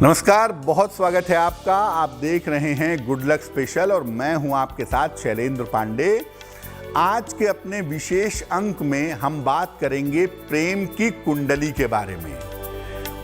नमस्कार, बहुत स्वागत है आपका। आप देख रहे हैं गुड लक स्पेशल और मैं हूं आपके साथ शैलेंद्र पांडे। आज के अपने विशेष अंक में हम बात करेंगे प्रेम की कुंडली के बारे में।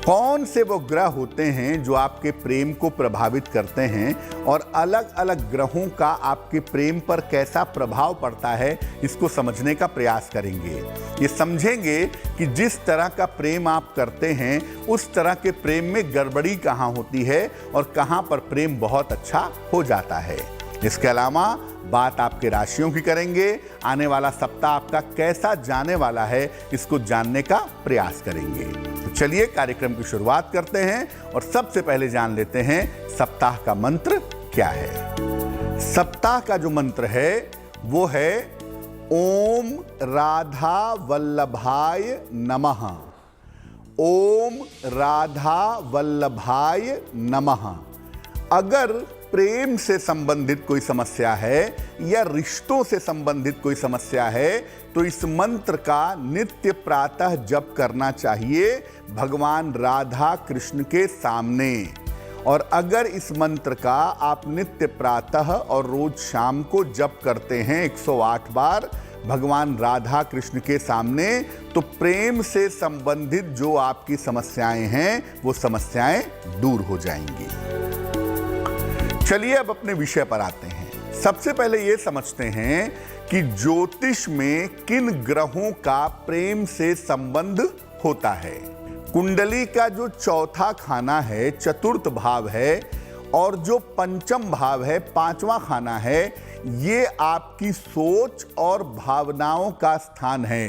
कौन से वो ग्रह होते हैं जो आपके प्रेम को प्रभावित करते हैं और अलग अलग ग्रहों का आपके प्रेम पर कैसा प्रभाव पड़ता है, इसको समझने का प्रयास करेंगे। ये समझेंगे कि जिस तरह का प्रेम आप करते हैं उस तरह के प्रेम में गड़बड़ी कहाँ होती है और कहाँ पर प्रेम बहुत अच्छा हो जाता है। इसके अलावा बात आपके राशियों की करेंगे। आने वाला सप्ताह आपका कैसा जाने वाला है, इसको जानने का प्रयास करेंगे। तो चलिए कार्यक्रम की शुरुआत करते हैं और सबसे पहले जान लेते हैं सप्ताह का मंत्र क्या है। सप्ताह का जो मंत्र है वो है ओम राधा वल्लभाय नमः। ओम राधा वल्लभाय नमः। अगर प्रेम से संबंधित कोई समस्या है या रिश्तों से संबंधित कोई समस्या है तो इस मंत्र का नित्य प्रातः जप करना चाहिए भगवान राधा कृष्ण के सामने। और अगर इस मंत्र का आप नित्य प्रातः और रोज शाम को जप करते हैं 108 बार भगवान राधा कृष्ण के सामने, तो प्रेम से संबंधित जो आपकी समस्याएं हैं वो समस्याएं दूर हो जाएंगी। चलिए अब अपने विषय पर आते हैं। सबसे पहले ये समझते हैं कि ज्योतिष में किन ग्रहों का प्रेम से संबंध होता है। कुंडली का जो चौथा खाना है, चतुर्थ भाव है, और जो पंचम भाव है, पांचवा खाना है, ये आपकी सोच और भावनाओं का स्थान है।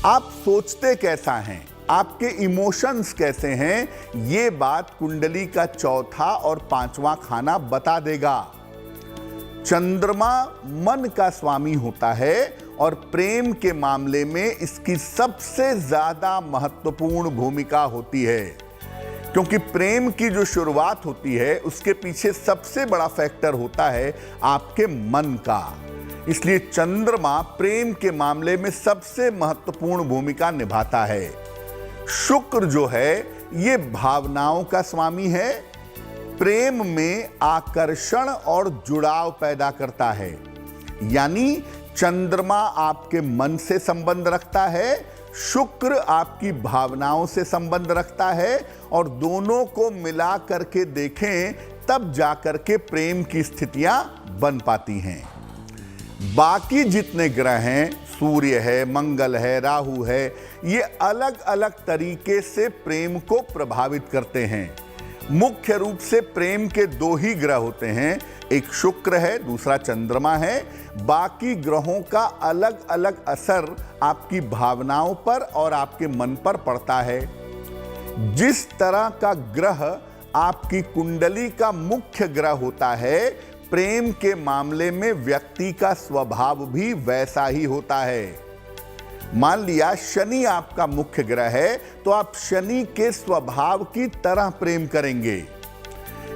आप सोचते कैसा हैं, आपके इमोशंस कैसे हैं, ये बात कुंडली का चौथा और पांचवा खाना बता देगा। चंद्रमा मन का स्वामी होता है और प्रेम के मामले में इसकी सबसे ज्यादा महत्वपूर्ण भूमिका होती है, क्योंकि प्रेम की जो शुरुआत होती है उसके पीछे सबसे बड़ा फैक्टर होता है आपके मन का। इसलिए चंद्रमा प्रेम के मामले में सबसे महत्वपूर्ण भूमिका निभाता है। शुक्र जो है ये भावनाओं का स्वामी है, प्रेम में आकर्षण और जुड़ाव पैदा करता है। यानी चंद्रमा आपके मन से संबंध रखता है, शुक्र आपकी भावनाओं से संबंध रखता है, और दोनों को मिला करके देखें तब जाकर के प्रेम की स्थितियां बन पाती हैं। बाकी जितने ग्रह हैं, सूर्य है, मंगल है, राहु है, ये अलग अलग तरीके से प्रेम को प्रभावित करते हैं। मुख्य रूप से प्रेम के दो ही ग्रह होते हैं, एक शुक्र है, दूसरा चंद्रमा है। बाकी ग्रहों का अलग अलग असर आपकी भावनाओं पर और आपके मन पर पड़ता है। जिस तरह का ग्रह आपकी कुंडली का मुख्य ग्रह होता है, प्रेम के मामले में व्यक्ति का स्वभाव भी वैसा ही होता है। मान लिया शनि आपका मुख्य ग्रह है तो आप शनि के स्वभाव की तरह प्रेम करेंगे।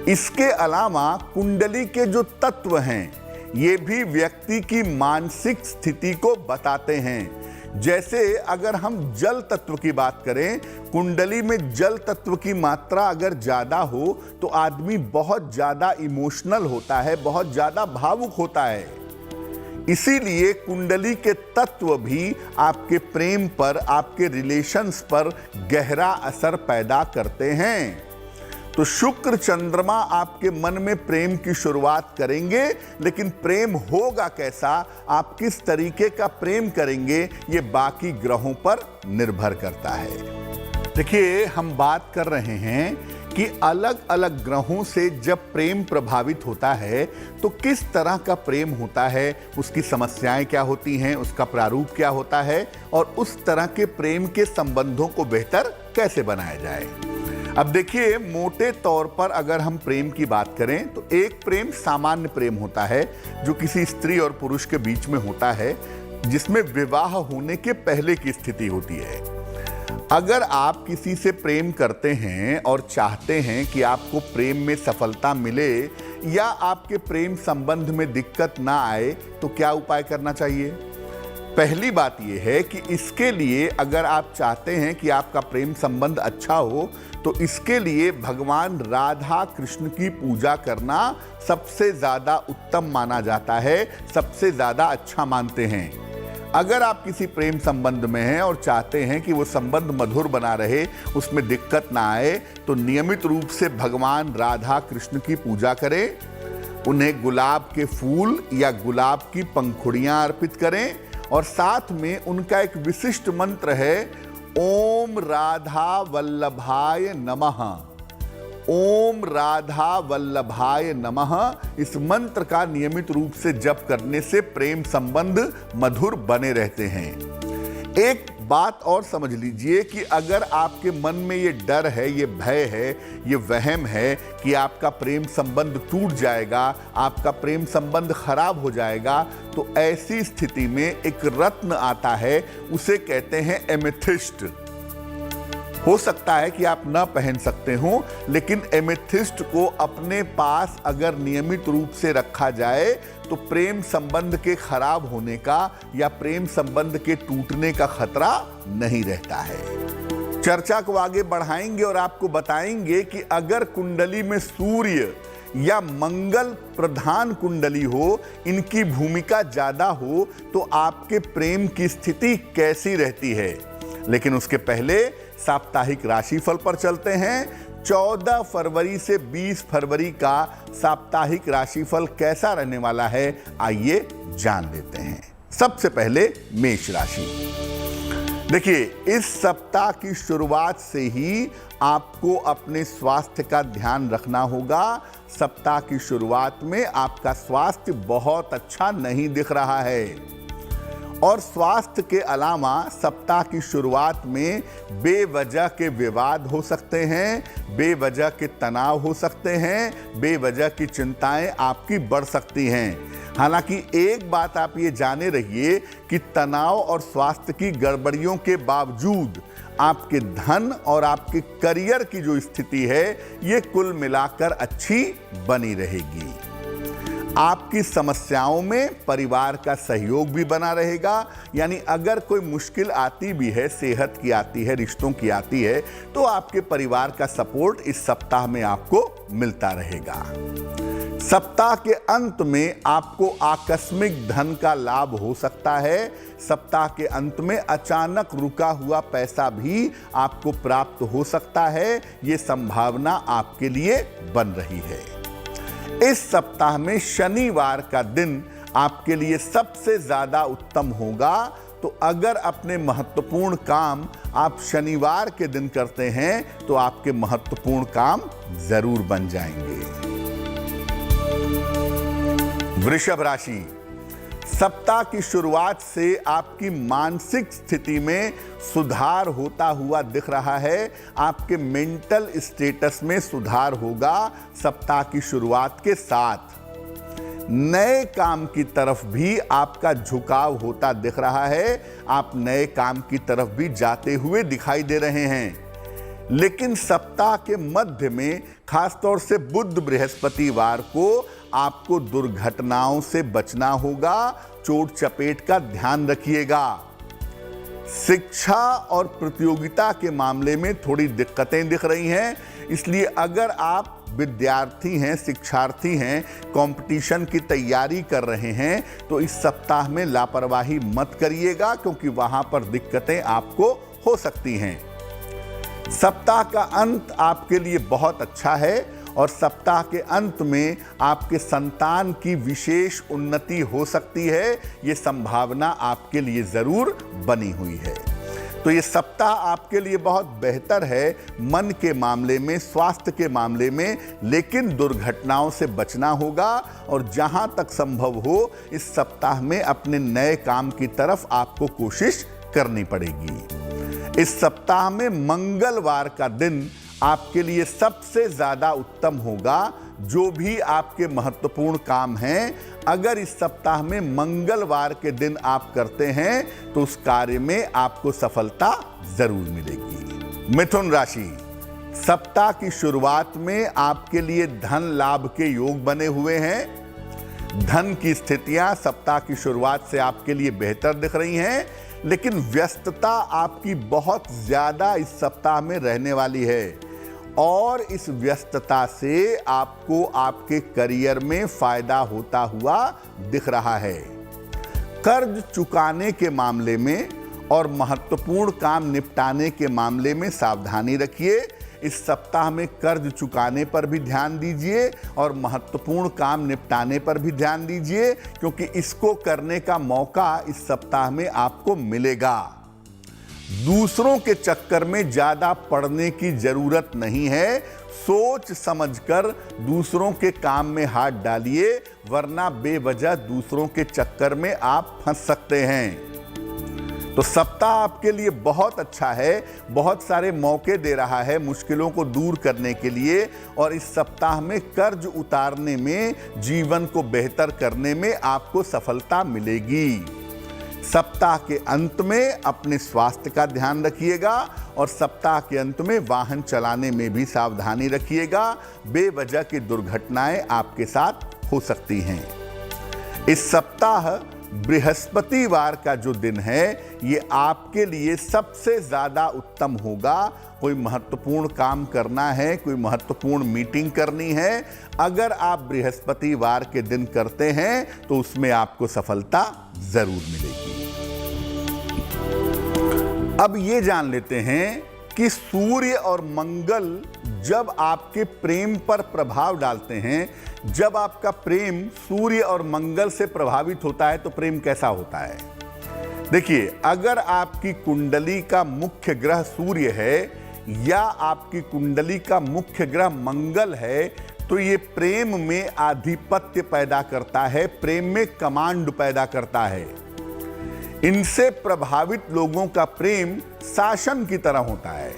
इसके अलावा कुंडली के जो तत्व हैं ये भी व्यक्ति की मानसिक स्थिति को बताते हैं। जैसे अगर हम जल तत्व की बात करें, कुंडली में जल तत्व की मात्रा अगर ज्यादा हो तो आदमी बहुत ज्यादा इमोशनल होता है, बहुत ज्यादा भावुक होता है। इसीलिए कुंडली के तत्व भी आपके प्रेम पर, आपके रिलेशंस पर गहरा असर पैदा करते हैं। तो शुक्र चंद्रमा आपके मन में प्रेम की शुरुआत करेंगे, लेकिन प्रेम होगा कैसा, आप किस तरीके का प्रेम करेंगे, ये बाकी ग्रहों पर निर्भर करता है। देखिए, हम बात कर रहे हैं कि अलग अलग ग्रहों से जब प्रेम प्रभावित होता है तो किस तरह का प्रेम होता है, उसकी समस्याएं क्या होती हैं, उसका प्रारूप क्या होता है, और उस तरह के प्रेम के संबंधों को बेहतर कैसे बनाया जाए। अब देखिए, मोटे तौर पर अगर हम प्रेम की बात करें तो एक प्रेम सामान्य प्रेम होता है जो किसी स्त्री और पुरुष के बीच में होता है, जिसमें विवाह होने के पहले की स्थिति होती है। अगर आप किसी से प्रेम करते हैं और चाहते हैं कि आपको प्रेम में सफलता मिले या आपके प्रेम संबंध में दिक्कत ना आए, तो क्या उपाय करना चाहिए? पहली बात यह है कि इसके लिए अगर आप चाहते हैं कि आपका प्रेम संबंध अच्छा हो तो इसके लिए भगवान राधा कृष्ण की पूजा करना सबसे ज्यादा उत्तम माना जाता है, सबसे ज्यादा अच्छा मानते हैं। अगर आप किसी प्रेम संबंध में हैं और चाहते हैं कि वो संबंध मधुर बना रहे, उसमें दिक्कत ना आए, तो नियमित रूप से भगवान राधा कृष्ण की पूजा करें, उन्हें गुलाब के फूल या गुलाब की पंखुड़ियां अर्पित करें और साथ में उनका एक विशिष्ट मंत्र है, ओम राधा वल्लभाय नमः। ओम राधा वल्लभाय नमः, इस मंत्र का नियमित रूप से जप करने से प्रेम संबंध मधुर बने रहते हैं। एक बात और समझ लीजिए कि अगर आपके मन में ये डर है, ये भय है, ये वहम है कि आपका प्रेम संबंध टूट जाएगा, आपका प्रेम संबंध खराब हो जाएगा, तो ऐसी स्थिति में एक रत्न आता है, उसे कहते हैं एमेथिस्ट। हो सकता है कि आप ना पहन सकते हो, लेकिन एमेथिस्ट को अपने पास अगर नियमित रूप से रखा जाए तो प्रेम संबंध के खराब होने का या प्रेम संबंध के टूटने का खतरा नहीं रहता है। चर्चा को आगे बढ़ाएंगे और आपको बताएंगे कि अगर कुंडली में सूर्य या मंगल प्रधान कुंडली हो, इनकी भूमिका ज्यादा हो, तो आपके प्रेम की स्थिति कैसी रहती है। लेकिन उसके पहले साप्ताहिक राशिफल पर चलते हैं। 14 फरवरी से 20 फरवरी का साप्ताहिक राशिफल कैसा रहने वाला है, आइए जान लेते हैं। सबसे पहले मेष राशि। देखिए, इस सप्ताह की शुरुआत से ही आपको अपने स्वास्थ्य का ध्यान रखना होगा। सप्ताह की शुरुआत में आपका स्वास्थ्य बहुत अच्छा नहीं दिख रहा है और स्वास्थ्य के अलावा सप्ताह की शुरुआत में बेवजह के विवाद हो सकते हैं, बेवजह के तनाव हो सकते हैं, बेवजह की चिंताएं आपकी बढ़ सकती हैं। हालांकि एक बात आप ये जाने रहिए कि तनाव और स्वास्थ्य की गड़बड़ियों के बावजूद आपके धन और आपके करियर की जो स्थिति है, ये कुल मिलाकर अच्छी बनी रहेगी। आपकी समस्याओं में परिवार का सहयोग भी बना रहेगा, यानी अगर कोई मुश्किल आती भी है, सेहत की आती है, रिश्तों की आती है, तो आपके परिवार का सपोर्ट इस सप्ताह में आपको मिलता रहेगा। सप्ताह के अंत में आपको आकस्मिक धन का लाभ हो सकता है। सप्ताह के अंत में अचानक रुका हुआ पैसा भी आपको प्राप्त हो सकता है, ये संभावना आपके लिए बन रही है। इस सप्ताह में शनिवार का दिन आपके लिए सबसे ज्यादा उत्तम होगा, तो अगर अपने महत्वपूर्ण काम आप शनिवार के दिन करते हैं तो आपके महत्वपूर्ण काम जरूर बन जाएंगे। वृषभ राशि। सप्ताह की शुरुआत से आपकी मानसिक स्थिति में सुधार होता हुआ दिख रहा है। आपके मेंटल स्टेटस में सुधार होगा सप्ताह की शुरुआत के साथ। नए काम की तरफ भी आपका झुकाव होता दिख रहा है। आप नए काम की तरफ भी जाते हुए दिखाई दे रहे हैं। लेकिन सप्ताह के मध्य में खासतौर से बुध बृहस्पतिवार को आपको दुर्घटनाओं से बचना होगा। चोट चपेट का ध्यान रखिएगा। शिक्षा और प्रतियोगिता के मामले में थोड़ी दिक्कतें दिख रही हैं, इसलिए अगर आप विद्यार्थी हैं, शिक्षार्थी हैं, कंपटीशन की तैयारी कर रहे हैं, तो इस सप्ताह में लापरवाही मत करिएगा, क्योंकि वहां पर दिक्कतें आपको हो सकती हैं। सप्ताह का अंत आपके लिए बहुत अच्छा है और सप्ताह के अंत में आपके संतान की विशेष उन्नति हो सकती है, ये संभावना आपके लिए जरूर बनी हुई है। तो ये सप्ताह आपके लिए बहुत बेहतर है मन के मामले में, स्वास्थ्य के मामले में, लेकिन दुर्घटनाओं से बचना होगा और जहां तक संभव हो इस सप्ताह में अपने नए काम की तरफ आपको कोशिश करनी पड़ेगी। इस सप्ताह में मंगलवार का दिन आपके लिए सबसे ज्यादा उत्तम होगा। जो भी आपके महत्वपूर्ण काम हैं, अगर इस सप्ताह में मंगलवार के दिन आप करते हैं तो उस कार्य में आपको सफलता जरूर मिलेगी। मिथुन राशि। सप्ताह की शुरुआत में आपके लिए धन लाभ के योग बने हुए हैं। धन की स्थितियां सप्ताह की शुरुआत से आपके लिए बेहतर दिख रही हैं, लेकिन व्यस्तता आपकी बहुत ज्यादा इस सप्ताह में रहने वाली है और इस व्यस्तता से आपको आपके करियर में फायदा होता हुआ दिख रहा है। कर्ज चुकाने के मामले में और महत्वपूर्ण काम निपटाने के मामले में सावधानी रखिए। इस सप्ताह में कर्ज चुकाने पर भी ध्यान दीजिए और महत्वपूर्ण काम निपटाने पर भी ध्यान दीजिए, क्योंकि इसको करने का मौका इस सप्ताह में आपको मिलेगा। दूसरों के चक्कर में ज्यादा पड़ने की जरूरत नहीं है। सोच समझकर दूसरों के काम में हाथ डालिए, वरना बेवजह दूसरों के चक्कर में आप फंस सकते हैं। तो सप्ताह आपके लिए बहुत अच्छा है, बहुत सारे मौके दे रहा है मुश्किलों को दूर करने के लिए, और इस सप्ताह में कर्ज उतारने में, जीवन को बेहतर करने में आपको सफलता मिलेगी। सप्ताह के अंत में अपने स्वास्थ्य का ध्यान रखिएगा और सप्ताह के अंत में वाहन चलाने में भी सावधानी रखिएगा। बेवजह की दुर्घटनाएं आपके साथ हो सकती हैं। इस सप्ताह बृहस्पतिवार का जो दिन है, ये आपके लिए सबसे ज्यादा उत्तम होगा। कोई महत्वपूर्ण काम करना है, कोई महत्वपूर्ण मीटिंग करनी है, अगर आप बृहस्पतिवार के दिन करते हैं तो उसमें आपको सफलता जरूर मिलेगी। अब ये जान लेते हैं कि सूर्य और मंगल जब आपके प्रेम पर प्रभाव डालते हैं, जब आपका प्रेम सूर्य और मंगल से प्रभावित होता है तो प्रेम कैसा होता है। देखिए, अगर आपकी कुंडली का मुख्य ग्रह सूर्य है या आपकी कुंडली का मुख्य ग्रह मंगल है, तो ये प्रेम में आधिपत्य पैदा करता है, प्रेम में कमांड पैदा करता है। इनसे प्रभावित लोगों का प्रेम शासन की तरह होता है।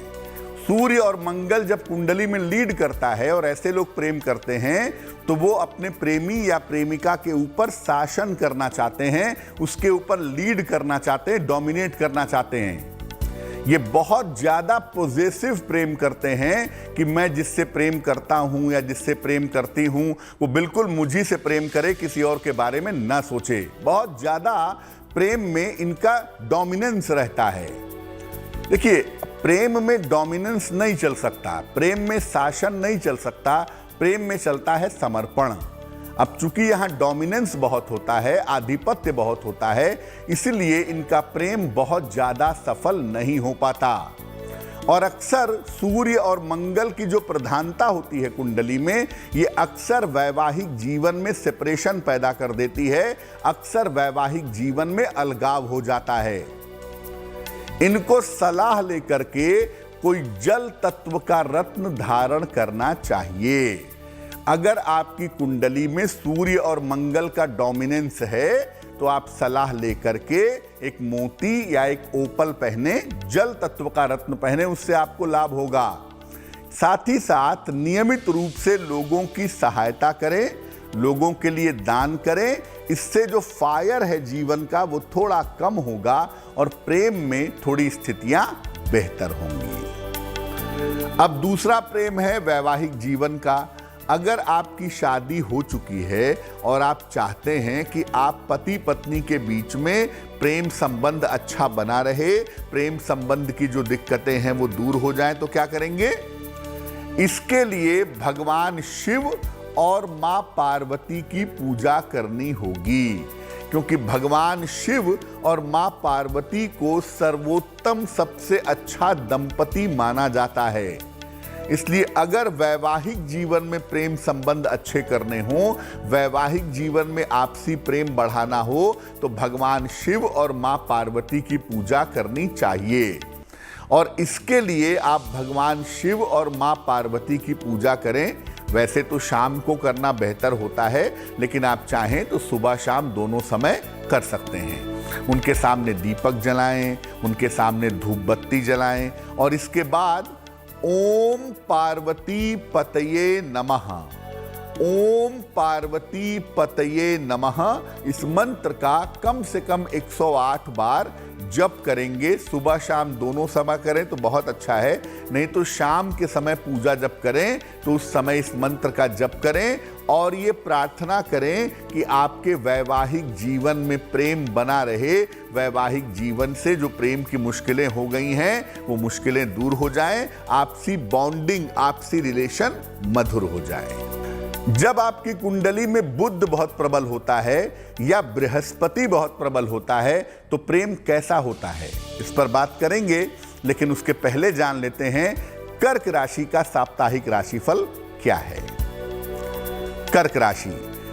सूर्य और मंगल जब कुंडली में लीड करता है और ऐसे लोग प्रेम करते हैं, तो वो अपने प्रेमी या प्रेमिका के ऊपर शासन करना चाहते हैं, उसके ऊपर लीड करना चाहते हैं, डोमिनेट करना चाहते हैं। ये बहुत ज्यादा पॉजिटिव प्रेम करते हैं कि मैं जिससे प्रेम करता हूं या जिससे प्रेम करती हूं वो बिल्कुल मुझी से प्रेम करे, किसी और के बारे में ना सोचे। बहुत ज्यादा प्रेम में इनका डोमिनेंस रहता है। देखिए, प्रेम में डोमिनेंस नहीं चल सकता, प्रेम में शासन नहीं चल सकता, प्रेम में चलता है समर्पण। अब चूंकि यहां डोमिनेंस बहुत होता है, आधिपत्य बहुत होता है, इसलिए इनका प्रेम बहुत ज्यादा सफल नहीं हो पाता। और अक्सर सूर्य और मंगल की जो प्रधानता होती है कुंडली में, ये अक्सर वैवाहिक जीवन में सेपरेशन पैदा कर देती है, अक्सर वैवाहिक जीवन में अलगाव हो जाता है। इनको सलाह लेकर के कोई जल तत्व का रत्न धारण करना चाहिए। अगर आपकी कुंडली में सूर्य और मंगल का डोमिनेंस है तो आप सलाह लेकर के एक मोती या एक ओपल पहने, जल तत्व का रत्न पहने, उससे आपको लाभ होगा। साथ ही साथ नियमित रूप से लोगों की सहायता करें, लोगों के लिए दान करें। इससे जो फायर है जीवन का वो थोड़ा कम होगा और प्रेम में थोड़ी स्थितियां बेहतर होंगी। अब दूसरा प्रेम है वैवाहिक जीवन का। अगर आपकी शादी हो चुकी है और आप चाहते हैं कि आप पति पत्नी के बीच में प्रेम संबंध अच्छा बना रहे, प्रेम संबंध की जो दिक्कतें हैं वो दूर हो जाएं, तो क्या करेंगे? इसके लिए भगवान शिव और मां पार्वती की पूजा करनी होगी, क्योंकि भगवान शिव और मां पार्वती को सर्वोत्तम, सबसे अच्छा दंपति माना जाता है। इसलिए अगर वैवाहिक जीवन में प्रेम संबंध अच्छे करने हो, वैवाहिक जीवन में आपसी प्रेम बढ़ाना हो, तो भगवान शिव और मां पार्वती की पूजा करनी चाहिए। और इसके लिए आप भगवान शिव और मां पार्वती की पूजा करें। वैसे तो शाम को करना बेहतर होता है, लेकिन आप चाहें तो सुबह शाम दोनों समय कर सकते हैं। उनके सामने दीपक जलाएं, उनके सामने धूप बत्ती जलाएं और इसके बाद ओम पार्वती पतये नमः, ओम पार्वती पतये नमः इस मंत्र का कम से कम 108 बार जप करेंगे। सुबह शाम दोनों समय करें तो बहुत अच्छा है, नहीं तो शाम के समय पूजा जप करें तो उस समय इस मंत्र का जप करें और ये प्रार्थना करें कि आपके वैवाहिक जीवन में प्रेम बना रहे, वैवाहिक जीवन से जो प्रेम की मुश्किलें हो गई हैं वो मुश्किलें दूर हो जाएं, आपसी बॉन्डिंग, आपसी रिलेशन मधुर हो जाए। जब आपकी कुंडली में बुध बहुत प्रबल होता है या बृहस्पति बहुत प्रबल होता है तो प्रेम कैसा होता है, इस पर बात करेंगे, लेकिन उसके पहले जान लेते हैं कर्क राशि का साप्ताहिक राशिफल क्या है। कर्क राशि,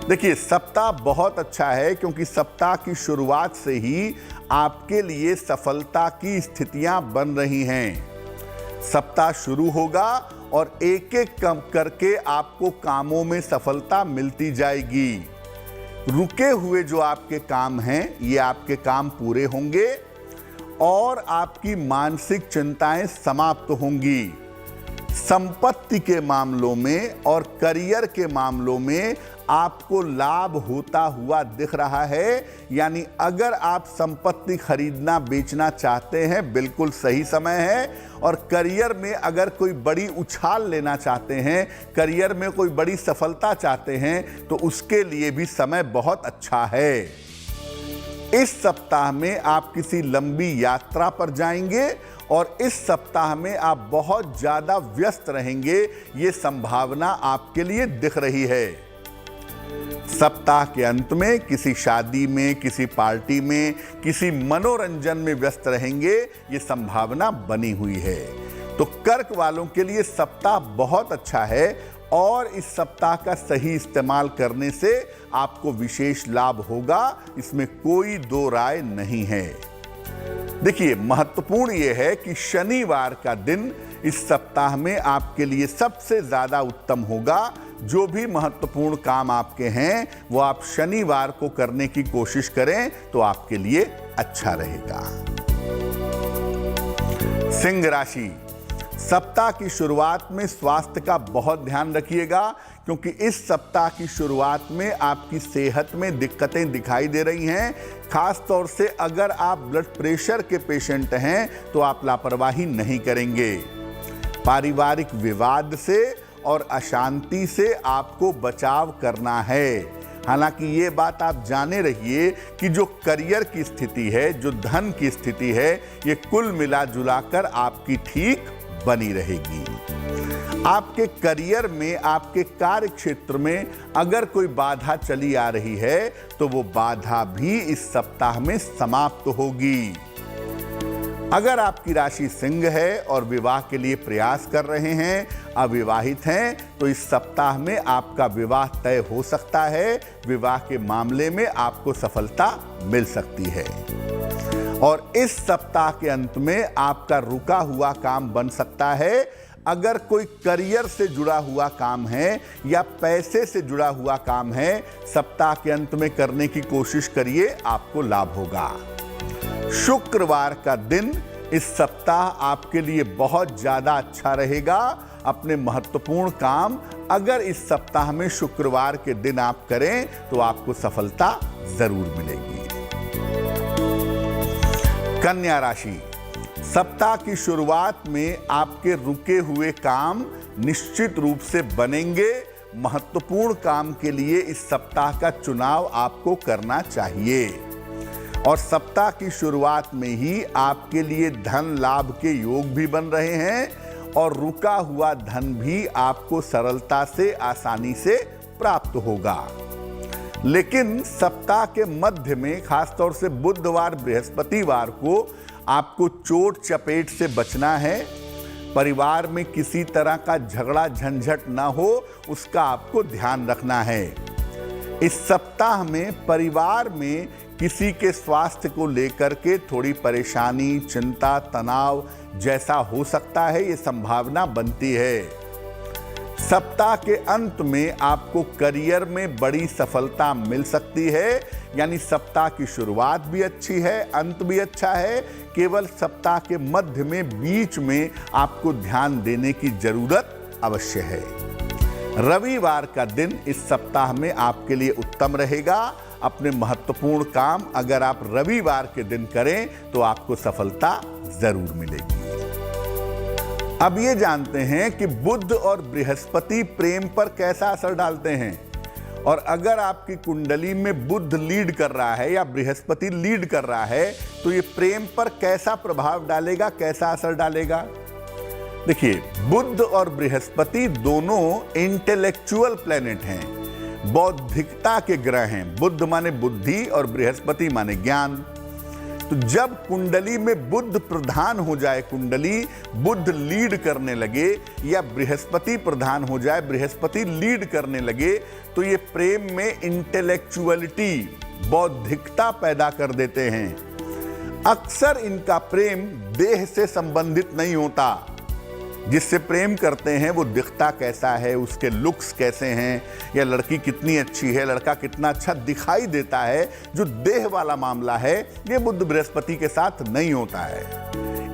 देखिए सप्ताह बहुत अच्छा है क्योंकि सप्ताह की शुरुआत से ही आपके लिए सफलता की स्थितियां बन रही हैं। सप्ताह शुरू होगा और एक एक कम करके आपको कामों में सफलता मिलती जाएगी। रुके हुए जो आपके काम हैं ये आपके काम पूरे होंगे और आपकी मानसिक चिंताएं समाप्त होंगी। संपत्ति के मामलों में और करियर के मामलों में आपको लाभ होता हुआ दिख रहा है, यानी अगर आप संपत्ति खरीदना बेचना चाहते हैं बिल्कुल सही समय है। और करियर में अगर कोई बड़ी उछाल लेना चाहते हैं, करियर में कोई बड़ी सफलता चाहते हैं तो उसके लिए भी समय बहुत अच्छा है। इस सप्ताह में आप किसी लंबी यात्रा पर जाएंगे और इस सप्ताह में आप बहुत ज्यादा व्यस्त रहेंगे, ये संभावना आपके लिए दिख रही है। सप्ताह के अंत में किसी शादी में, किसी पार्टी में, किसी मनोरंजन में व्यस्त रहेंगे, ये संभावना बनी हुई है। तो कर्क वालों के लिए सप्ताह बहुत अच्छा है और इस सप्ताह का सही इस्तेमाल करने से आपको विशेष लाभ होगा, इसमें कोई दो राय नहीं है। देखिए महत्वपूर्ण यह है कि शनिवार का दिन इस सप्ताह में आपके लिए सबसे ज्यादा उत्तम होगा। जो भी महत्वपूर्ण काम आपके हैं वो आप शनिवार को करने की कोशिश करें तो आपके लिए अच्छा रहेगा। सिंह राशि, सप्ताह की शुरुआत में स्वास्थ्य का बहुत ध्यान रखिएगा क्योंकि इस सप्ताह की शुरुआत में आपकी सेहत में दिक्कतें दिखाई दे रही हैं। खास तौर से अगर आप ब्लड प्रेशर के पेशेंट हैं तो आप लापरवाही नहीं करेंगे। पारिवारिक विवाद से और अशांति से आपको बचाव करना है। हालांकि ये बात आप जाने रहिए कि जो करियर की स्थिति है, जो धन की स्थिति है, ये कुल मिला जुलाकर आपकी ठीक बनी रहेगी। आपके करियर में, आपके कार्य क्षेत्र में अगर कोई बाधा चली आ रही है तो वो बाधा भी इस सप्ताह में समाप्त होगी। अगर आपकी राशि सिंह है और विवाह के लिए प्रयास कर रहे हैं, अविवाहित हैं, तो इस सप्ताह में आपका विवाह तय हो सकता है। विवाह के मामले में आपको सफलता मिल सकती है और इस सप्ताह के अंत में आपका रुका हुआ काम बन सकता है। अगर कोई करियर से जुड़ा हुआ काम है या पैसे से जुड़ा हुआ काम है, सप्ताह के अंत में करने की कोशिश करिए, आपको लाभ होगा। शुक्रवार का दिन इस सप्ताह आपके लिए बहुत ज्यादा अच्छा रहेगा। अपने महत्वपूर्ण काम अगर इस सप्ताह में शुक्रवार के दिन आप करें तो आपको सफलता जरूर मिलेगी। कन्या राशि, सप्ताह की शुरुआत में आपके रुके हुए काम निश्चित रूप से बनेंगे। महत्वपूर्ण काम के लिए इस सप्ताह का चुनाव आपको करना चाहिए और सप्ताह की शुरुआत में ही आपके लिए धन लाभ के योग भी बन रहे हैं और रुका हुआ धन भी आपको सरलता से, आसानी से प्राप्त होगा। लेकिन सप्ताह के मध्य में खासतौर से बुधवार, बृहस्पतिवार को आपको चोट चपेट से बचना है। परिवार में किसी तरह का झगड़ा झंझट ना हो, उसका आपको ध्यान रखना है। इस सप्ताह में परिवार में किसी के स्वास्थ्य को लेकर के थोड़ी परेशानी, चिंता, तनाव जैसा हो सकता है, ये संभावना बनती है। सप्ताह के अंत में आपको करियर में बड़ी सफलता मिल सकती है, यानी सप्ताह की शुरुआत भी अच्छी है, अंत भी अच्छा है। केवल सप्ताह के मध्य में, बीच में आपको ध्यान देने की जरूरत अवश्य है। रविवार का दिन इस सप्ताह में आपके लिए उत्तम रहेगा। अपने महत्वपूर्ण काम अगर आप रविवार के दिन करें तो आपको सफलता जरूर मिलेगी। अब ये जानते हैं कि बुध और बृहस्पति प्रेम पर कैसा असर डालते हैं, और अगर आपकी कुंडली में बुध लीड कर रहा है या बृहस्पति लीड कर रहा है तो ये प्रेम पर कैसा प्रभाव डालेगा, कैसा असर डालेगा। देखिए, बुध और बृहस्पति दोनों इंटेलेक्चुअल प्लेनेट हैं, बौद्धिकता के ग्रह हैं। बुध माने बुद्धि और बृहस्पति माने ज्ञान। तो जब कुंडली में बुध प्रधान हो जाए, कुंडली बुध लीड करने लगे, या बृहस्पति प्रधान हो जाए, बृहस्पति लीड करने लगे, तो ये प्रेम में इंटेलेक्चुअलिटी, बौद्धिकता पैदा कर देते हैं। अक्सर इनका प्रेम देह से संबंधित नहीं होता। जिससे प्रेम करते हैं वो दिखता कैसा है, उसके लुक्स कैसे हैं, या लड़की कितनी अच्छी है, लड़का कितना अच्छा दिखाई देता है, जो देह वाला मामला है ये बुध बृहस्पति के साथ नहीं होता है।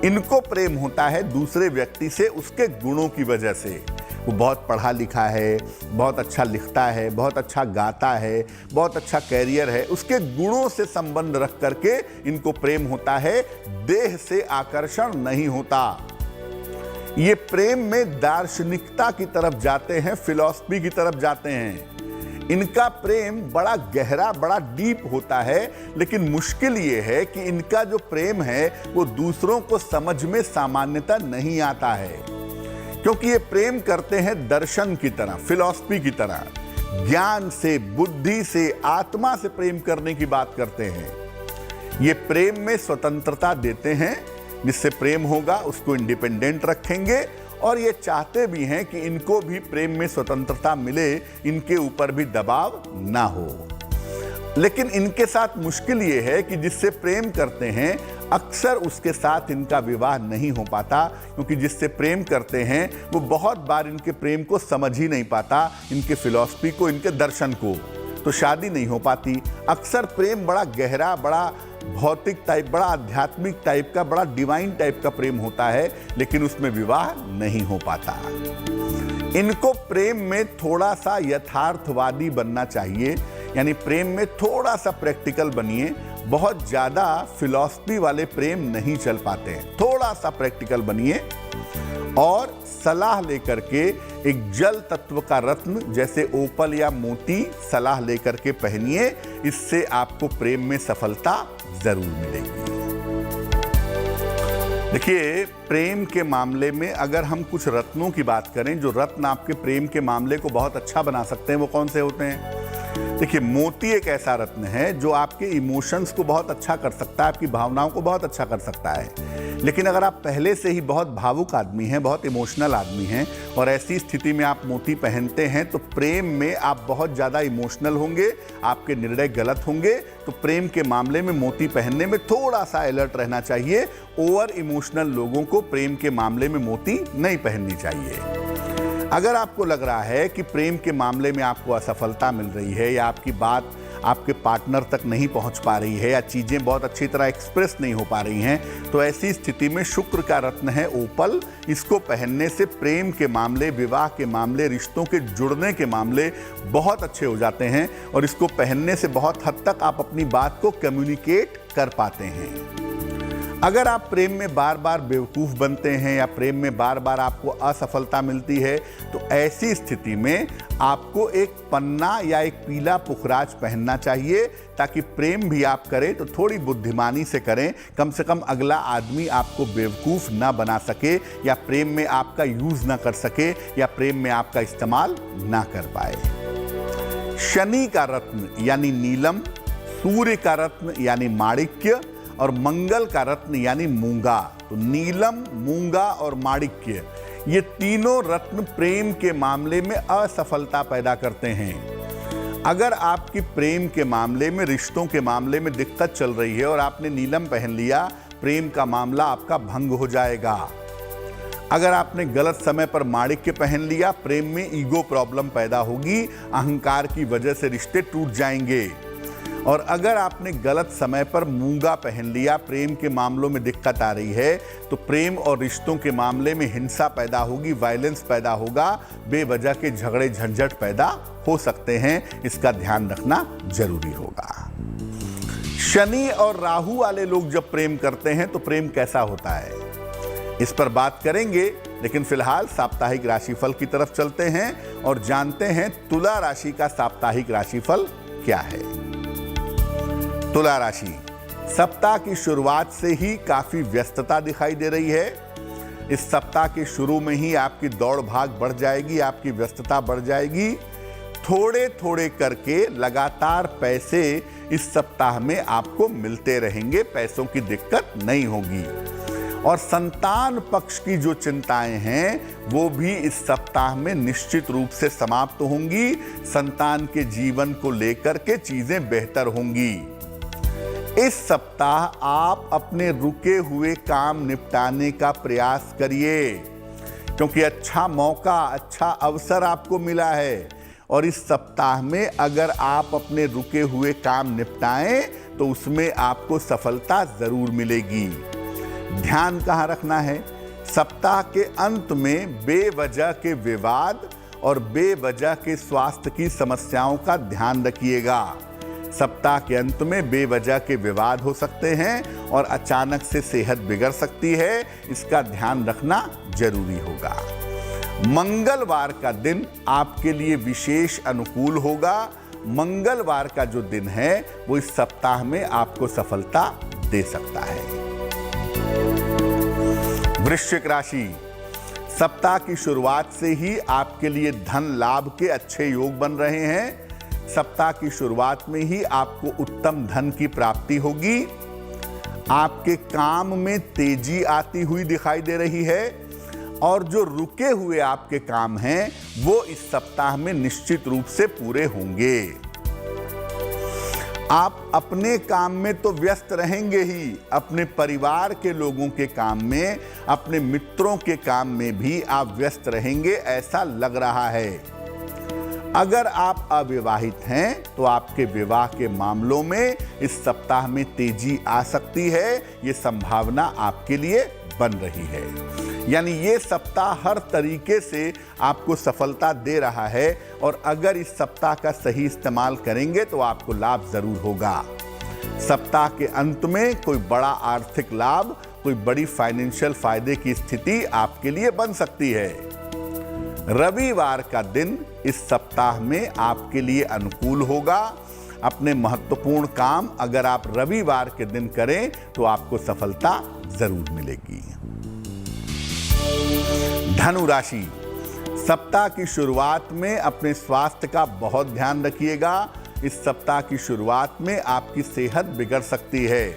इनको प्रेम होता है दूसरे व्यक्ति से उसके गुणों की वजह से। वो बहुत पढ़ा लिखा है, बहुत अच्छा लिखता है, बहुत अच्छा गाता है, बहुत अच्छा कैरियर है, उसके गुणों से संबंध रख करके इनको प्रेम होता है, देह से आकर्षण नहीं होता। ये प्रेम में दार्शनिकता की तरफ जाते हैं, फिलॉसफी की तरफ जाते हैं। इनका प्रेम बड़ा गहरा, बड़ा डीप होता है, लेकिन मुश्किल ये है कि इनका जो प्रेम है वो दूसरों को समझ में सामान्यतः नहीं आता है, क्योंकि ये प्रेम करते हैं दर्शन की तरह, फिलॉसफी की तरह, ज्ञान से, बुद्धि से, आत्मा से प्रेम करने की बात करते हैं। ये प्रेम में स्वतंत्रता देते हैं, जिससे प्रेम होगा उसको इंडिपेंडेंट रखेंगे, और ये चाहते भी हैं कि इनको भी प्रेम में स्वतंत्रता मिले, इनके ऊपर भी दबाव ना हो। लेकिन इनके साथ मुश्किल ये है कि जिससे प्रेम करते हैं अक्सर उसके साथ इनका विवाह नहीं हो पाता, क्योंकि जिससे प्रेम करते हैं वो बहुत बार इनके प्रेम को समझ ही नहीं पाता, इनके फिलॉसफी को, इनके दर्शन को, तो शादी नहीं हो पाती। अक्सर प्रेम बड़ा गहरा, बड़ा भौतिक टाइप, बड़ा आध्यात्मिक टाइप का, बड़ा डिवाइन टाइप का प्रेम होता है, लेकिन उसमें विवाह नहीं हो पाता। इनको प्रेम में थोड़ा सा यथार्थवादी बनना चाहिए, यानी प्रेम में थोड़ा सा प्रैक्टिकल बनिए। बहुत ज्यादा फिलॉसफी वाले प्रेम नहीं चल पाते हैं, थोड़ा सा प्रैक्टिकल बनिए, और सलाह लेकर के एक जल तत्व का रत्न जैसे ओपल या मोती सलाह लेकर के पहनिए, इससे आपको प्रेम में सफलता जरूर मिलेगी। देखिए, प्रेम के मामले में अगर हम कुछ रत्नों की बात करें, जो रत्न आपके प्रेम के मामले को बहुत अच्छा बना सकते हैं, वो कौन से होते हैं? देखिए, मोती एक ऐसा रत्न है जो आपके इमोशंस को बहुत अच्छा कर सकता है, आपकी भावनाओं को बहुत अच्छा कर सकता है। लेकिन अगर आप पहले से ही बहुत भावुक आदमी हैं, बहुत इमोशनल आदमी हैं, और ऐसी स्थिति में आप मोती पहनते हैं, तो प्रेम में आप बहुत ज़्यादा इमोशनल होंगे, आपके निर्णय गलत होंगे। तो प्रेम के मामले में मोती पहनने में थोड़ा सा अलर्ट रहना चाहिए। ओवर इमोशनल लोगों को प्रेम के मामले में मोती नहीं पहननी चाहिए। अगर आपको लग रहा है कि प्रेम के मामले में आपको असफलता मिल रही है, या आपकी बात आपके पार्टनर तक नहीं पहुंच पा रही है, या चीज़ें बहुत अच्छी तरह एक्सप्रेस नहीं हो पा रही हैं, तो ऐसी स्थिति में शुक्र का रत्न है ओपल। इसको पहनने से प्रेम के मामले, विवाह के मामले, रिश्तों के जुड़ने के मामले बहुत अच्छे हो जाते हैं, और इसको पहनने से बहुत हद तक आप अपनी बात को कम्युनिकेट कर पाते हैं। अगर आप प्रेम में बार बार बेवकूफ़ बनते हैं, या प्रेम में बार बार आपको असफलता मिलती है, तो ऐसी स्थिति में आपको एक पन्ना या एक पीला पुखराज पहनना चाहिए, ताकि प्रेम भी आप करें तो थोड़ी बुद्धिमानी से करें। कम से कम अगला आदमी आपको बेवकूफ़ ना बना सके, या प्रेम में आपका यूज़ ना कर सके, या प्रेम में आपका इस्तेमाल ना कर पाए। शनि का रत्न यानी नीलम, सूर्य का रत्न यानी माणिक्य, और मंगल का रत्न यानी मूंगा। तो नीलम, मूंगा और माणिक्य, ये तीनों रत्न प्रेम के मामले में असफलता पैदा करते हैं। अगर आपकी प्रेम के मामले में, रिश्तों के मामले में दिक्कत चल रही है और आपने नीलम पहन लिया, प्रेम का मामला आपका भंग हो जाएगा। अगर आपने गलत समय पर माणिक्य पहन लिया, प्रेम में ईगो प्रॉब्लम पैदा होगी, अहंकार की वजह से रिश्ते टूट जाएंगे। और अगर आपने गलत समय पर मूंगा पहन लिया, प्रेम के मामलों में दिक्कत आ रही है, तो प्रेम और रिश्तों के मामले में हिंसा पैदा होगी, वायलेंस पैदा होगा, बेवजह के झगड़े झंझट पैदा हो सकते हैं। इसका ध्यान रखना जरूरी होगा। शनि और राहु वाले लोग जब प्रेम करते हैं तो प्रेम कैसा होता है, इस पर बात करेंगे, लेकिन फिलहाल साप्ताहिक राशिफल की तरफ चलते हैं और जानते हैं तुला राशि का साप्ताहिक राशिफल क्या है। तुला राशि, सप्ताह की शुरुआत से ही काफी व्यस्तता दिखाई दे रही है। इस सप्ताह के शुरू में ही आपकी दौड़ भाग बढ़ जाएगी, आपकी व्यस्तता बढ़ जाएगी। थोड़े थोड़े करके लगातार पैसे इस सप्ताह में आपको मिलते रहेंगे, पैसों की दिक्कत नहीं होगी। और संतान पक्ष की जो चिंताएं हैं वो भी इस सप्ताह में निश्चित रूप से समाप्त होंगी। संतान के जीवन को लेकर के चीजें बेहतर होंगी। इस सप्ताह आप अपने रुके हुए काम निपटाने का प्रयास करिए, क्योंकि अच्छा मौका, अच्छा अवसर आपको मिला है। और इस सप्ताह में अगर आप अपने रुके हुए काम निपटाएं तो उसमें आपको सफलता जरूर मिलेगी। ध्यान कहाँ रखना है, सप्ताह के अंत में बेवजह के विवाद और बेवजह के स्वास्थ्य की समस्याओं का ध्यान रखिएगा। सप्ताह के अंत में बेवजह के विवाद हो सकते हैं और अचानक से सेहत बिगड़ सकती है, इसका ध्यान रखना जरूरी होगा। मंगलवार का दिन आपके लिए विशेष अनुकूल होगा। मंगलवार का जो दिन है वो इस सप्ताह में आपको सफलता दे सकता है। वृश्चिक राशि, सप्ताह की शुरुआत से ही आपके लिए धन लाभ के अच्छे योग बन रहे हैं। सप्ताह की शुरुआत में ही आपको उत्तम धन की प्राप्ति होगी। आपके काम में तेजी आती हुई दिखाई दे रही है और जो रुके हुए आपके काम हैं वो इस सप्ताह में निश्चित रूप से पूरे होंगे। आप अपने काम में तो व्यस्त रहेंगे ही, अपने परिवार के लोगों के काम में, अपने मित्रों के काम में भी आप व्यस्त रहेंगे, ऐसा लग रहा है। अगर आप अविवाहित हैं तो आपके विवाह के मामलों में इस सप्ताह में तेजी आ सकती है, ये संभावना आपके लिए बन रही है। यानी ये सप्ताह हर तरीके से आपको सफलता दे रहा है और अगर इस सप्ताह का सही इस्तेमाल करेंगे तो आपको लाभ जरूर होगा। सप्ताह के अंत में कोई बड़ा आर्थिक लाभ, कोई बड़ी फाइनेंशियल फायदे की स्थिति आपके लिए बन सकती है। रविवार का दिन इस सप्ताह में आपके लिए अनुकूल होगा। अपने महत्वपूर्ण काम अगर आप रविवार के दिन करें तो आपको सफलता जरूर मिलेगी। धनु राशि, सप्ताह की शुरुआत में अपने स्वास्थ्य का बहुत ध्यान रखिएगा। इस सप्ताह की शुरुआत में आपकी सेहत बिगड़ सकती है।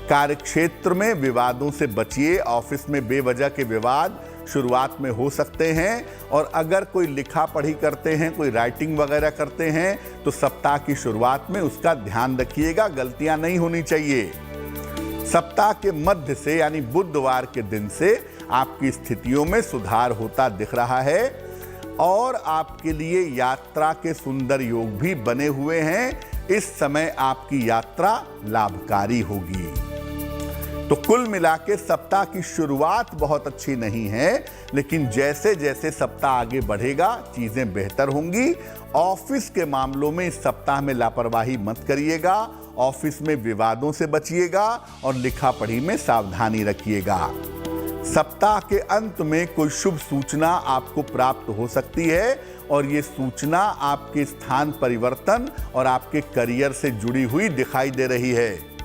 कार्यक्षेत्र में विवादों से बचिए। ऑफिस में बेवजह के विवाद शुरुआत में हो सकते हैं और अगर कोई लिखा पढ़ी करते हैं, कोई राइटिंग वगैरह करते हैं तो सप्ताह की शुरुआत में उसका ध्यान रखिएगा, गलतियां नहीं होनी चाहिए। सप्ताह के मध्य से यानी बुधवार के दिन से आपकी स्थितियों में सुधार होता दिख रहा है और आपके लिए यात्रा के सुंदर योग भी बने हुए हैं। इस समय आपकी यात्रा लाभकारी होगी। तो कुल मिला के सप्ताह की शुरुआत बहुत अच्छी नहीं है, लेकिन जैसे जैसे सप्ताह आगे बढ़ेगा चीजें बेहतर होंगी। ऑफिस के मामलों में इस सप्ताह में लापरवाही मत करिएगा। ऑफिस में विवादों से बचिएगा और लिखा पढ़ी में सावधानी रखिएगा। सप्ताह के अंत में कोई शुभ सूचना आपको प्राप्त हो सकती है और ये सूचना आपके स्थान परिवर्तन और आपके करियर से जुड़ी हुई दिखाई दे रही है।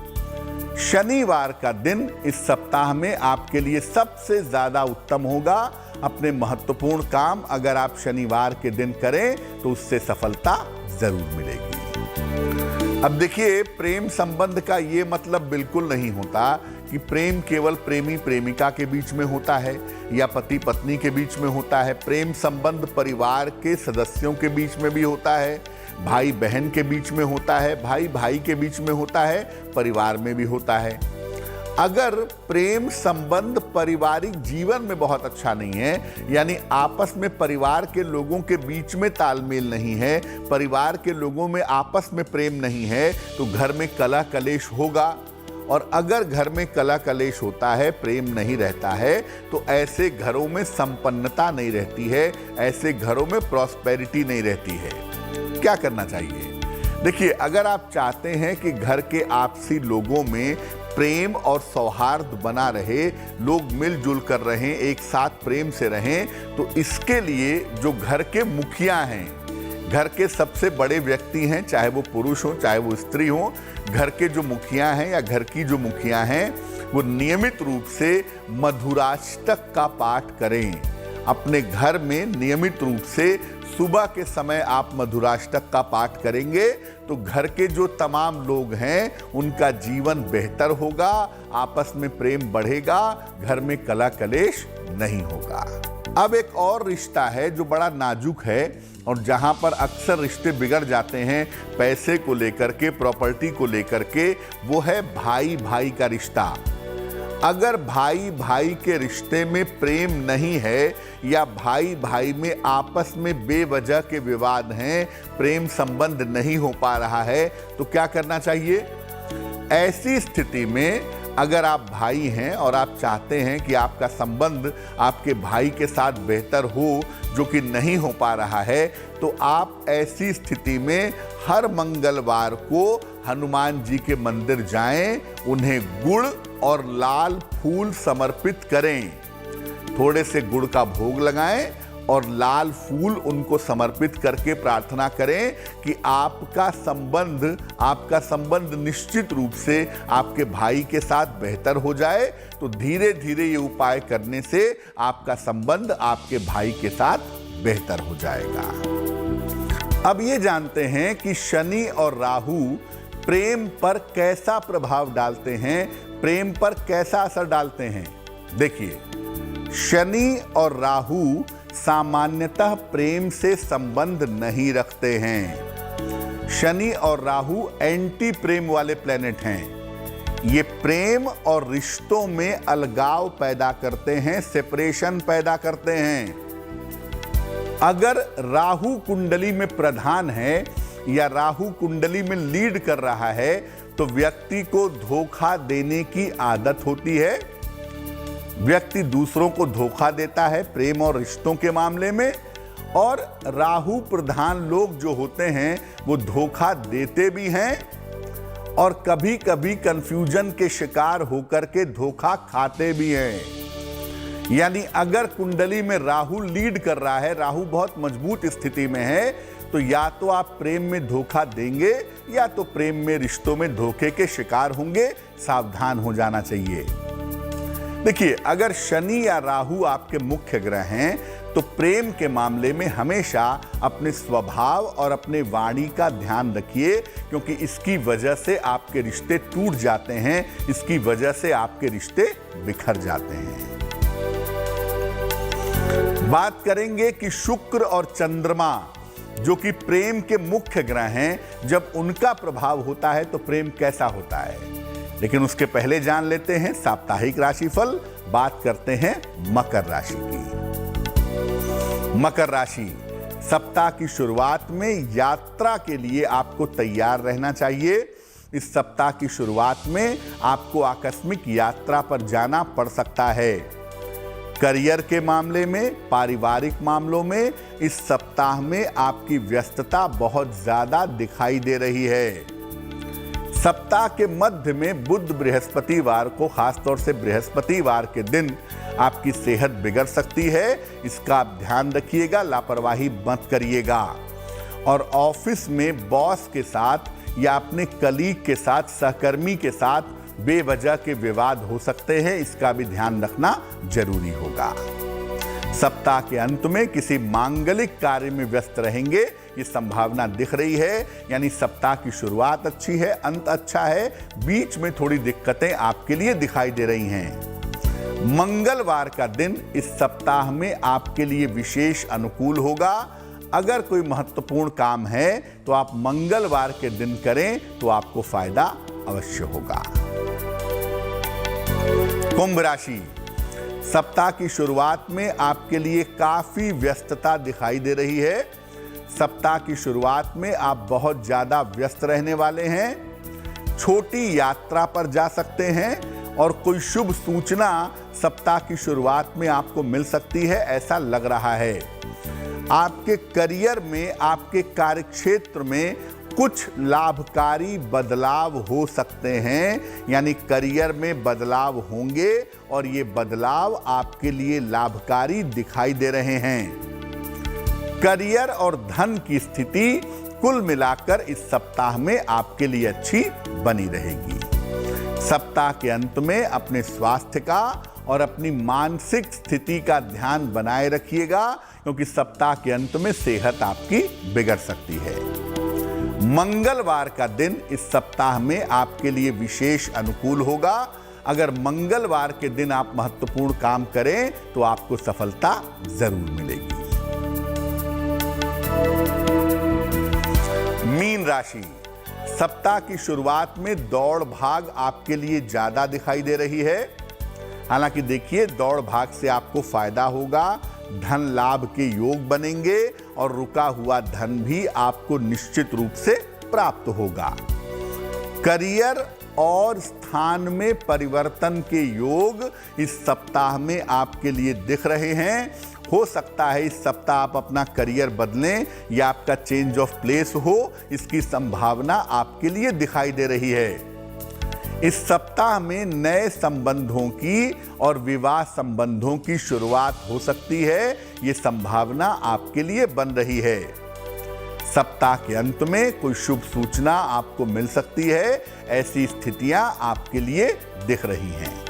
शनिवार का दिन इस सप्ताह में आपके लिए सबसे ज्यादा उत्तम होगा। अपने महत्वपूर्ण काम अगर आप शनिवार के दिन करें तो उससे सफलता जरूर मिलेगी। अब देखिए, प्रेम संबंध का ये मतलब बिल्कुल नहीं होता कि प्रेम केवल प्रेमी प्रेमिका के बीच में होता है या पति पत्नी के बीच में होता है। प्रेम संबंध परिवार के सदस्यों के बीच में भी होता है, भाई बहन के बीच में होता है, भाई भाई के बीच में होता है, परिवार में भी होता है। अगर प्रेम संबंध पारिवारिक जीवन में बहुत अच्छा नहीं है, यानी आपस में परिवार के लोगों के बीच में तालमेल नहीं है, परिवार के लोगों में आपस में प्रेम नहीं है, तो घर में कलह कलेश होगा। और अगर घर में कलह कलेश होता है, प्रेम नहीं रहता है, तो ऐसे घरों में संपन्नता नहीं रहती है, ऐसे घरों में प्रॉस्पेरिटी नहीं रहती है। क्या करना चाहिए? देखिए, अगर आप चाहते हैं कि घर के आपसी लोगों में प्रेम और सौहार्द बना रहे, लोग मिलजुल कर रहें, एक साथ प्रेम से रहें, तो इसके लिए जो घर के मुखिया हैं, घर के सबसे बड़े व्यक्ति हैं, चाहे वो पुरुष हो चाहे वो स्त्री हो, घर के जो मुखिया हैं या घर की जो मुखिया हैं, वो नियमित रूप से मधुराष्टक का पाठ करें। अपने घर में नियमित रूप से सुबह के समय आप मधुराष्टक का पाठ करेंगे तो घर के जो तमाम लोग हैं उनका जीवन बेहतर होगा, आपस में प्रेम बढ़ेगा, घर में कलह कलेश नहीं होगा। अब एक और रिश्ता है जो बड़ा नाजुक है और जहां पर अक्सर रिश्ते बिगड़ जाते हैं पैसे को लेकर के, प्रॉपर्टी को लेकर के, वो है भाई भाई का रिश्ता। अगर भाई भाई के रिश्ते में प्रेम नहीं है या भाई भाई में आपस में बेवजह के विवाद हैं, प्रेम संबंध नहीं हो पा रहा है, तो क्या करना चाहिए? ऐसी स्थिति में अगर आप भाई हैं और आप चाहते हैं कि आपका संबंध आपके भाई के साथ बेहतर हो, जो कि नहीं हो पा रहा है, तो आप ऐसी स्थिति में हर मंगलवार को हनुमान जी के मंदिर जाएं, उन्हें गुड़ और लाल फूल समर्पित करें। थोड़े से गुड़ का भोग लगाएं और लाल फूल उनको समर्पित करके प्रार्थना करें कि आपका संबंध निश्चित रूप से आपके भाई के साथ बेहतर हो जाए। तो धीरे धीरे ये उपाय करने से आपका संबंध आपके भाई के साथ बेहतर हो जाएगा। अब ये जानते हैं कि शनि और राहु प्रेम पर कैसा प्रभाव डालते हैं, प्रेम पर कैसा असर डालते हैं। देखिए, शनि और राहु सामान्यतः प्रेम से संबंध नहीं रखते हैं। शनि और राहु एंटी प्रेम वाले प्लेनेट हैं। ये प्रेम और रिश्तों में अलगाव पैदा करते हैं, सेपरेशन पैदा करते हैं। अगर राहु कुंडली में प्रधान है या राहु कुंडली में लीड कर रहा है, तो व्यक्ति को धोखा देने की आदत होती है। व्यक्ति दूसरों को धोखा देता है प्रेम और रिश्तों के मामले में, और राहु प्रधान लोग जो होते हैं वो धोखा देते भी हैं और कभी कभी कंफ्यूजन के शिकार होकर के धोखा खाते भी हैं। यानी अगर कुंडली में राहु लीड कर रहा है, राहु बहुत मजबूत स्थिति में है, तो या तो आप प्रेम में धोखा देंगे या तो प्रेम में, रिश्तों में धोखे के शिकार होंगे। सावधान हो जाना चाहिए। देखिए, अगर शनि या राहु आपके मुख्य ग्रह हैं, तो प्रेम के मामले में हमेशा अपने स्वभाव और अपने वाणी का ध्यान रखिए, क्योंकि इसकी वजह से आपके रिश्ते टूट जाते हैं, इसकी वजह से आपके रिश्ते बिखर जाते हैं। बात करेंगे कि शुक्र और चंद्रमा, जो कि प्रेम के मुख्य ग्रह हैं, जब उनका प्रभाव होता है तो प्रेम कैसा होता है। लेकिन उसके पहले जान लेते हैं साप्ताहिक राशिफल। बात करते हैं मकर राशि की। मकर राशि, सप्ताह की शुरुआत में यात्रा के लिए आपको तैयार रहना चाहिए। इस सप्ताह की शुरुआत में आपको आकस्मिक यात्रा पर जाना पड़ सकता है। करियर के मामले में, पारिवारिक मामलों में इस सप्ताह में आपकी व्यस्तता बहुत ज्यादा दिखाई दे रही है। सप्ताह के मध्य में बुध बृहस्पतिवार को, खासतौर से बृहस्पतिवार के दिन आपकी सेहत बिगड़ सकती है। इसका आप ध्यान रखिएगा, लापरवाही मत करिएगा। और ऑफिस में बॉस के साथ या अपने कलीग के साथ, सहकर्मी के साथ बेवजह के विवाद हो सकते हैं, इसका भी ध्यान रखना जरूरी होगा। सप्ताह के अंत में किसी मांगलिक कार्य में व्यस्त रहेंगे, ये संभावना दिख रही है। यानी सप्ताह की शुरुआत अच्छी है, अंत अच्छा है, बीच में थोड़ी दिक्कतें आपके लिए दिखाई दे रही हैं। मंगलवार का दिन इस सप्ताह में आपके लिए विशेष अनुकूल होगा। अगर कोई महत्वपूर्ण काम है तो आप मंगलवार के दिन करें तो आपको फायदा अवश्य होगा। कुंभ राशि, सप्ताह की शुरुआत में आपके लिए काफी व्यस्तता दिखाई दे रही है। सप्ताह की शुरुआत में आप बहुत ज्यादा व्यस्त रहने वाले हैं। छोटी यात्रा पर जा सकते हैं और कोई शुभ सूचना सप्ताह की शुरुआत में आपको मिल सकती है, ऐसा लग रहा है। आपके करियर में, आपके कार्यक्षेत्र में कुछ लाभकारी बदलाव हो सकते हैं, यानी करियर में बदलाव होंगे और ये बदलाव आपके लिए लाभकारी दिखाई दे रहे हैं। करियर और धन की स्थिति कुल मिलाकर इस सप्ताह में आपके लिए अच्छी बनी रहेगी। सप्ताह के अंत में अपने स्वास्थ्य का और अपनी मानसिक स्थिति का ध्यान बनाए रखिएगा, क्योंकि सप्ताह के अंत में सेहत आपकी बिगड़ सकती है। मंगलवार का दिन इस सप्ताह में आपके लिए विशेष अनुकूल होगा। अगर मंगलवार के दिन आप महत्वपूर्ण काम करें तो आपको सफलता जरूर मिलेगी। मीन राशि, सप्ताह की शुरुआत में दौड़ भाग आपके लिए ज्यादा दिखाई दे रही है। हालांकि देखिए, दौड़ भाग से आपको फायदा होगा, धन लाभ के योग बनेंगे और रुका हुआ धन भी आपको निश्चित रूप से प्राप्त होगा। करियर और स्थान में परिवर्तन के योग इस सप्ताह में आपके लिए दिख रहे हैं। हो सकता है इस सप्ताह आप अपना करियर बदलें या आपका चेंज ऑफ प्लेस हो, इसकी संभावना आपके लिए दिखाई दे रही है। इस सप्ताह में नए संबंधों की और विवाह संबंधों की शुरुआत हो सकती है, ये संभावना आपके लिए बन रही है। सप्ताह के अंत में कोई शुभ सूचना आपको मिल सकती है, ऐसी स्थितियां आपके लिए दिख रही हैं।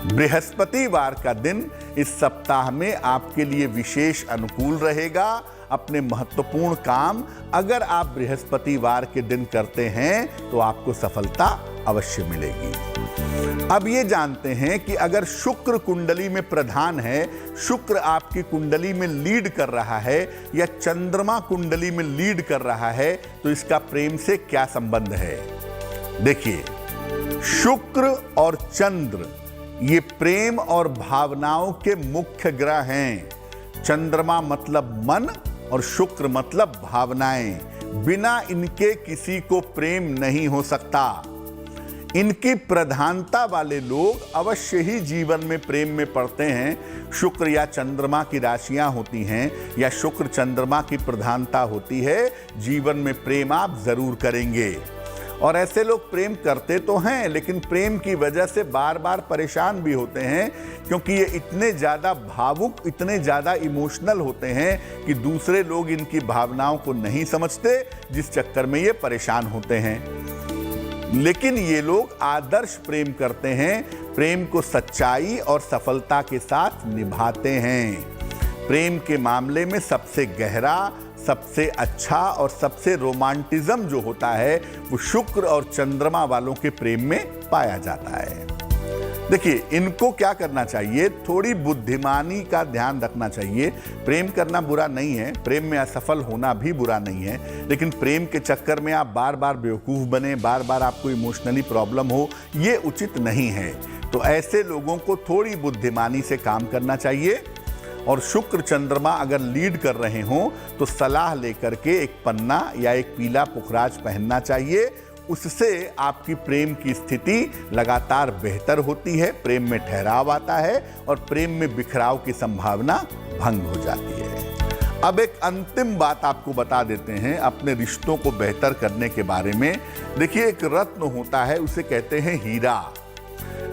बृहस्पतिवार का दिन इस सप्ताह में आपके लिए विशेष अनुकूल रहेगा। अपने महत्वपूर्ण काम अगर आप बृहस्पतिवार के दिन करते हैं तो आपको सफलता अवश्य मिलेगी। अब ये जानते हैं कि अगर शुक्र कुंडली में प्रधान है, शुक्र आपकी कुंडली में लीड कर रहा है या चंद्रमा कुंडली में लीड कर रहा है, तो इसका प्रेम से क्या संबंध है। देखिए, शुक्र और चंद्र ये प्रेम और भावनाओं के मुख्य ग्रह हैं। चंद्रमा मतलब मन और शुक्र मतलब भावनाएं। बिना इनके किसी को प्रेम नहीं हो सकता। इनकी प्रधानता वाले लोग अवश्य ही जीवन में प्रेम में पड़ते हैं। शुक्र या चंद्रमा की राशियां होती हैं या शुक्र चंद्रमा की प्रधानता होती है, जीवन में प्रेम आप जरूर करेंगे। और ऐसे लोग प्रेम करते तो हैं, लेकिन प्रेम की वजह से बार बार परेशान भी होते हैं, क्योंकि ये इतने ज़्यादा भावुक, इतने ज़्यादा इमोशनल होते हैं कि दूसरे लोग इनकी भावनाओं को नहीं समझते, जिस चक्कर में ये परेशान होते हैं। लेकिन ये लोग आदर्श प्रेम करते हैं, प्रेम को सच्चाई और सफलता के साथ निभाते हैं। प्रेम के मामले में सबसे गहरा, सबसे अच्छा और सबसे रोमांटिज्म जो होता है वो शुक्र और चंद्रमा वालों के प्रेम में पाया जाता है। देखिए, इनको क्या करना चाहिए, थोड़ी बुद्धिमानी का ध्यान रखना चाहिए। प्रेम करना बुरा नहीं है, प्रेम में असफल होना भी बुरा नहीं है, लेकिन प्रेम के चक्कर में आप बार बार बेवकूफ़ बने, बार बार आपको इमोशनली प्रॉब्लम हो, ये उचित नहीं है। तो ऐसे लोगों को थोड़ी बुद्धिमानी से काम करना चाहिए। और शुक्र चंद्रमा अगर लीड कर रहे हों तो सलाह लेकर के एक पन्ना या एक पीला पुखराज पहनना चाहिए। उससे आपकी प्रेम की स्थिति लगातार बेहतर होती है, प्रेम में ठहराव आता है और प्रेम में बिखराव की संभावना भंग हो जाती है। अब एक अंतिम बात आपको बता देते हैं अपने रिश्तों को बेहतर करने के बारे में। देखिए, एक रत्न होता है, उसे कहते हैं हीरा।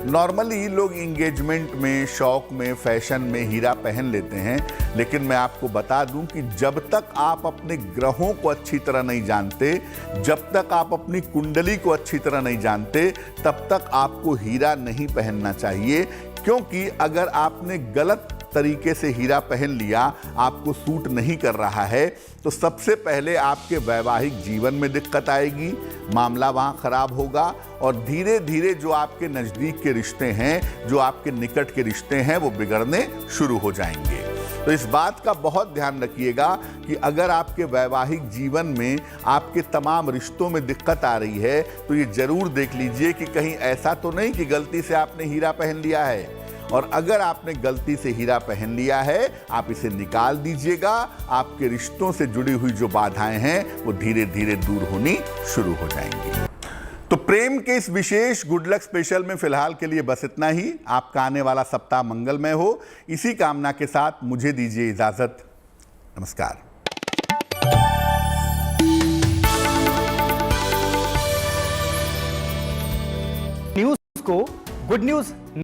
नॉर्मली लोग एंगेजमेंट में, शौक में, फैशन में हीरा पहन लेते हैं, लेकिन मैं आपको बता दूं कि जब तक आप अपने ग्रहों को अच्छी तरह नहीं जानते, जब तक आप अपनी कुंडली को अच्छी तरह नहीं जानते, तब तक आपको हीरा नहीं पहनना चाहिए। क्योंकि अगर आपने गलत तरीके से हीरा पहन लिया, आपको सूट नहीं कर रहा है, तो सबसे पहले आपके वैवाहिक जीवन में दिक्कत आएगी, मामला वहां खराब होगा और धीरे धीरे जो आपके नज़दीक के रिश्ते हैं, जो आपके निकट के रिश्ते हैं, वो बिगड़ने शुरू हो जाएंगे। तो इस बात का बहुत ध्यान रखिएगा कि अगर आपके वैवाहिक जीवन में आपके तमाम रिश्तों में दिक्कत आ रही है तो ये जरूर देख लीजिए कि कहीं ऐसा तो नहीं कि गलती से आपने हीरा पहन लिया है। और अगर आपने गलती से हीरा पहन लिया है, आप इसे निकाल दीजिएगा। आपके रिश्तों से जुड़ी हुई जो बाधाएं हैं वो धीरे धीरे दूर होनी शुरू हो जाएंगी। तो प्रेम के इस विशेष गुड लक स्पेशल में फिलहाल के लिए बस इतना ही। आपका आने वाला सप्ताह मंगलमय हो, इसी कामना के साथ मुझे दीजिए इजाजत। नमस्कार। न्यूज को गुड न्यूज